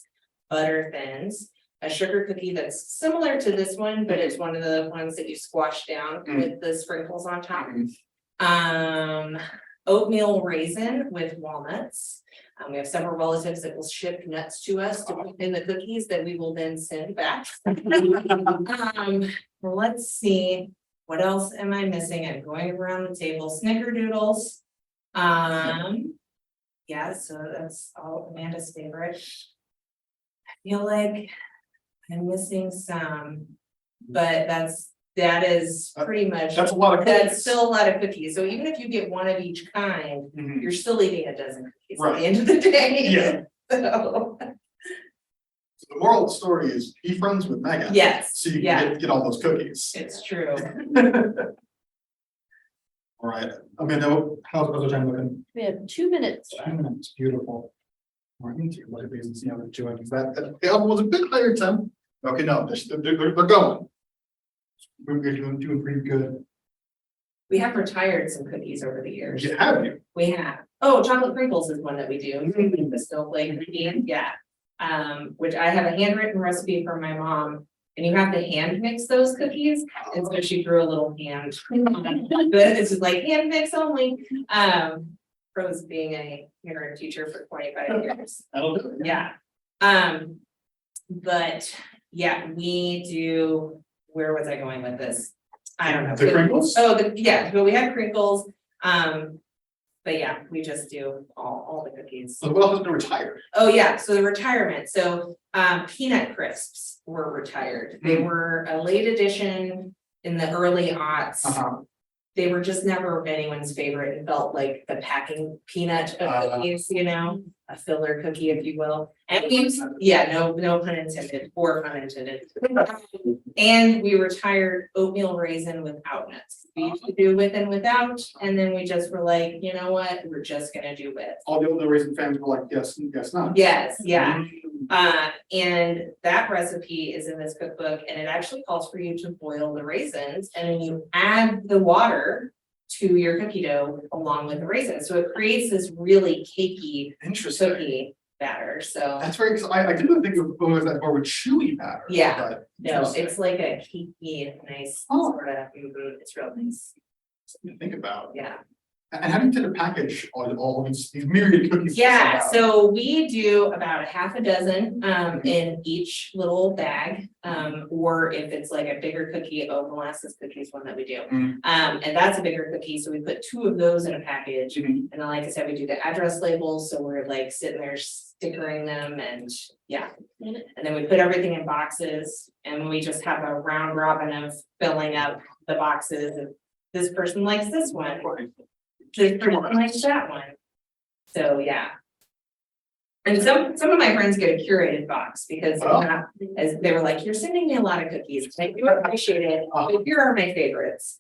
butter thins, a sugar cookie that's similar to this one, but it's one of the ones that you squash down with the sprinkles on top. Oatmeal raisin with walnuts. We have several relatives that will ship nuts to us to put in the cookies that we will then send back. Let's see, what else am I missing? I'm going around the table. Snickerdoodles. Yeah, so that's all Amanda's favorite. I feel like I'm missing some, but that is pretty much. That's a lot of cookies. That's still a lot of cookies, so even if you get one of each kind, Mhm. you're still eating a dozen cookies at Right. the end of the day. Yeah. So, So the moral of the story is be friends with Megan. yes, So you yeah, can get all those cookies. it's true. All right, Amanda, how's the time looking? We have 2 minutes. 2 minutes, beautiful. All right, let's look at these and see how they're doing, because the other was a bit higher, Tim. Okay, no, they're going. We're doing pretty good. We have retired some cookies over the years. You have you? We have, oh, chocolate crinkles is one that we do, the snowflake cookie, yeah. Which I have a handwritten recipe from my mom, and you have to hand mix those cookies, and so she drew a little hand. But this is like hand mix only, Rose being a handwritten teacher for 25 years. That'll do it. Yeah. But yeah, we do, where was I going with this? I don't know. The crinkles? Oh, yeah, but we have crinkles, but yeah, we just do all the cookies. So what else has been retired? Oh, yeah, so the retirement, so peanut crisps were retired. They were a late addition in the early aughts. They were just never anyone's favorite. It felt like the packing peanut of cookies, you know, a filler cookie, if you will. And we, yeah, no pun intended, or pun intended. And we retired oatmeal raisin without nuts. We used to do with and without, and then we just were like, you know what, we're just gonna do with. All the other raisin fans were like, yes, yes, no. Yes, yeah. And that recipe is in this cookbook, and it actually calls for you to boil the raisins, and then you add the water to your cookie dough along with the raisins. So it creates this really cakey Interesting. cookie batter, so. That's very, I didn't think of it was that more of a chewy batter. Yeah. But No, interesting. it's like a cakey, nice Oh. sort of, it's real nice, Something to think about. yeah. And how do you tend to package all these myriad cookies? Yeah, so we do about a half a dozen in each little bag. Or if it's like a bigger cookie, molasses cookie is one that we do. Mm. And that's a bigger cookie, so we put 2 of those in a package. Mhm. And then, like I said, we do the address labels, so we're like sitting there stickering them and, yeah. And then we put everything in boxes, and we just have a round robin of filling up the boxes. And this person likes this one, this person likes that one. So, yeah. And some of my friends get a curated box because as they were like, you're sending me a lot of cookies. I do appreciate it, but here are my favorites.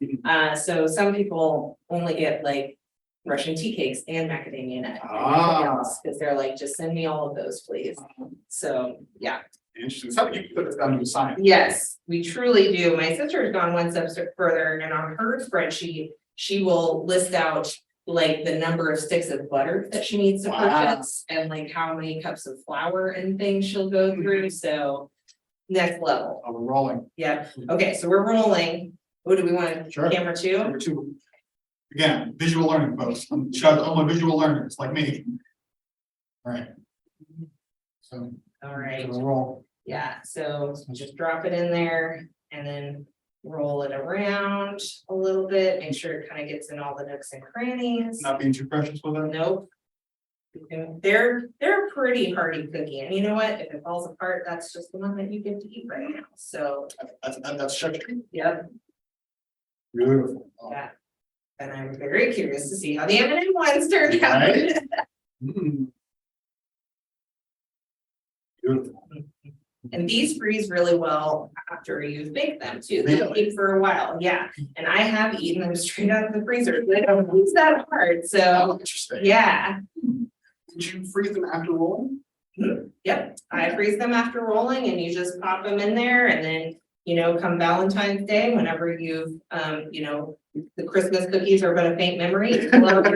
So some people only get like Russian tea cakes and macadamia nut. Because they're like, just send me all of those, please. So, yeah. Interesting. So you put this down to the science. Yes, we truly do. My sister has gone one step further, and on her spreadsheet, she will list out like the number of sticks of butter that she needs to purchase and like how many cups of flour and things she'll go through. So next level. Oh, we're rolling. Yeah. Okay, so we're rolling. What do we want? Sure. Camera 2? Number 2. Again, visual learning, folks. I'm a visual learner. It's like me. All right. So. All right. We'll roll. Yeah, so just drop it in there and then roll it around a little bit, make sure it kind of gets in all the nooks and crannies. Not being too precious with it. Nope. They're a pretty hearty cookie, and you know what? If it falls apart, that's just the one that you get to eat right now. So, That's charcuterie. yep, Beautiful. Oh. yeah. And I'm very curious to see how the M&M ones turned out. Right? Mm. Beautiful. And these freeze really well after you've baked them too. They keep for a while, yeah. And I have eaten them straight out of the freezer. They don't freeze that hard, Oh, so interesting. yeah. Did you freeze them after rolling? Yep, I freeze them after rolling, and you just pop them in there, and then, you know, come Valentine's Day, whenever you've, you know, the Christmas cookies are but a faint memory. Pull out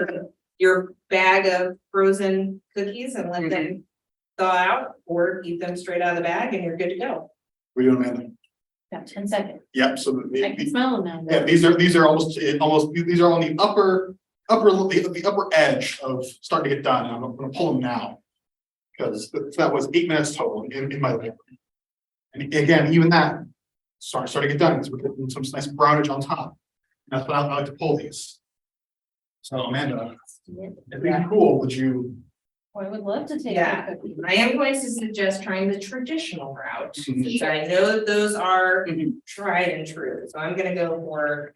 your bag of frozen cookies and let them thaw out, or eat them straight out of the bag, and you're good to go. We doing, Amanda? Got 10 seconds. Yep, so I can smell them now. yeah, these are almost these are on the upper edge of starting to get done. I'm gonna pull them now. Because that was 8 minutes total in my memory. And again, even that starting to get done, because we're getting some nice brownage on top. And that's what I like to pull these. So Amanda, it'd be cool, would you? I would love to take. Yeah, a cookie. I am going to suggest trying the traditional route. Mhm. I know that those are Mhm. tried and true, so I'm gonna go for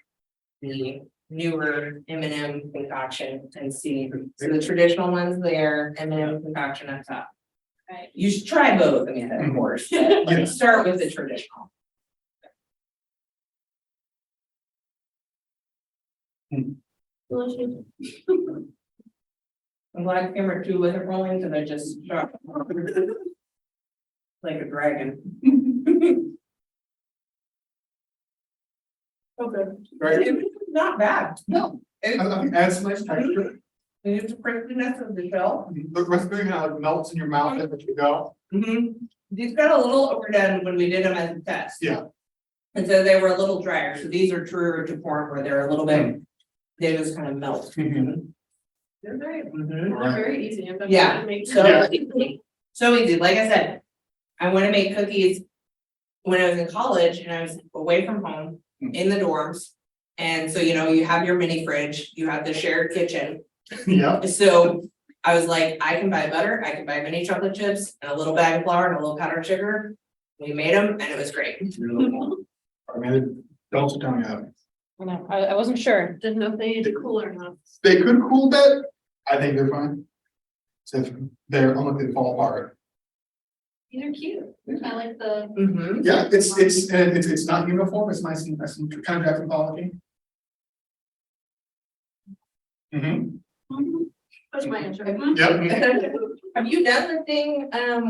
the newer M&M concoction and see. So the traditional ones there, M&M concoction on top. Right. You should try both, Amanda, of course, but Yeah. start with the traditional. Delicious. I'm glad camera 2 wasn't rolling because I just shot. Like a dragon. Okay. Right? It's not bad. No. It's, I think adds some nice texture. it's the crispiness of the shell. The raspberry kind of like melts in your mouth as you go. These got a little overdone when we did them as a test. Yeah. And so they were a little drier, so these are truer to form where they're a little bit, they just kind of melt. Mhm. They're very, Mhm. they're very easy. I've been Yeah, trying to make So, Yeah. so easy, like I said, I wanna make cookies. When I was in college and I was away from home, in the dorms. And so, you have your mini fridge, you have the shared kitchen, Yeah. so. I was like, I can buy butter, I can buy mini chocolate chips, and a little bag of flour and a little powdered sugar. We made them and it was great. Beautiful. I mean, don't sit down yet. I know, I wasn't sure, didn't know if they needed to cool or not. They could cool a bit. I think they're fine. So if they're unless they fall apart. These are cute. I like the. Yeah, it's not uniform. It's nice and kind of anthropology. That's my answer. Yep. Have you done the thing,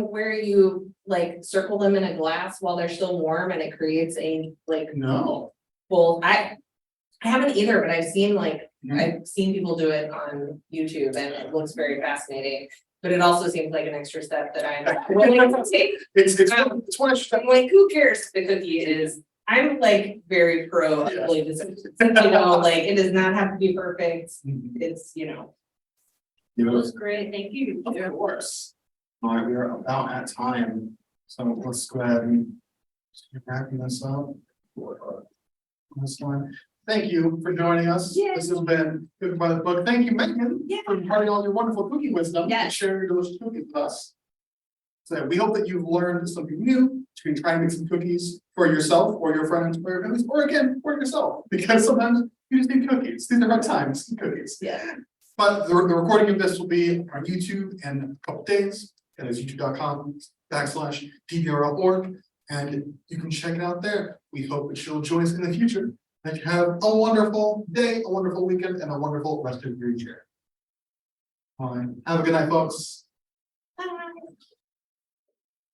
where you like circle them in a glass while they're still warm and it creates a like, No. well, I haven't either, but I've seen like, Mhm. I've seen people do it on YouTube and it looks very fascinating. But it also seems like an extra step that I'm willing to take. It's one extra. I'm like, who cares the cookie is, I'm like very pro, Yeah. like, like, it does not have to be perfect, Mhm. it's, That was great, thank you. Of course. All right, we are about at time, so let's go ahead and start wrapping this up. This one. Thank you for joining us. Yeah. This has been Good by the Book. Thank you, Megan, Yeah. for imparting all your wonderful cookie wisdom and Yes. sharing your delicious cookies with us. So we hope that you've learned something new to try and make some cookies for yourself or your friends or your families, or again, for yourself, because sometimes you just need cookies. These are hard times, cookies. Yeah. But the recording of this will be on YouTube in a couple days. It is youtube.com/dbrl.org, and you can check it out there. We hope that you'll join us in the future. That you have a wonderful day, a wonderful weekend, and a wonderful rest of your year. All right, have a good night, folks. Bye.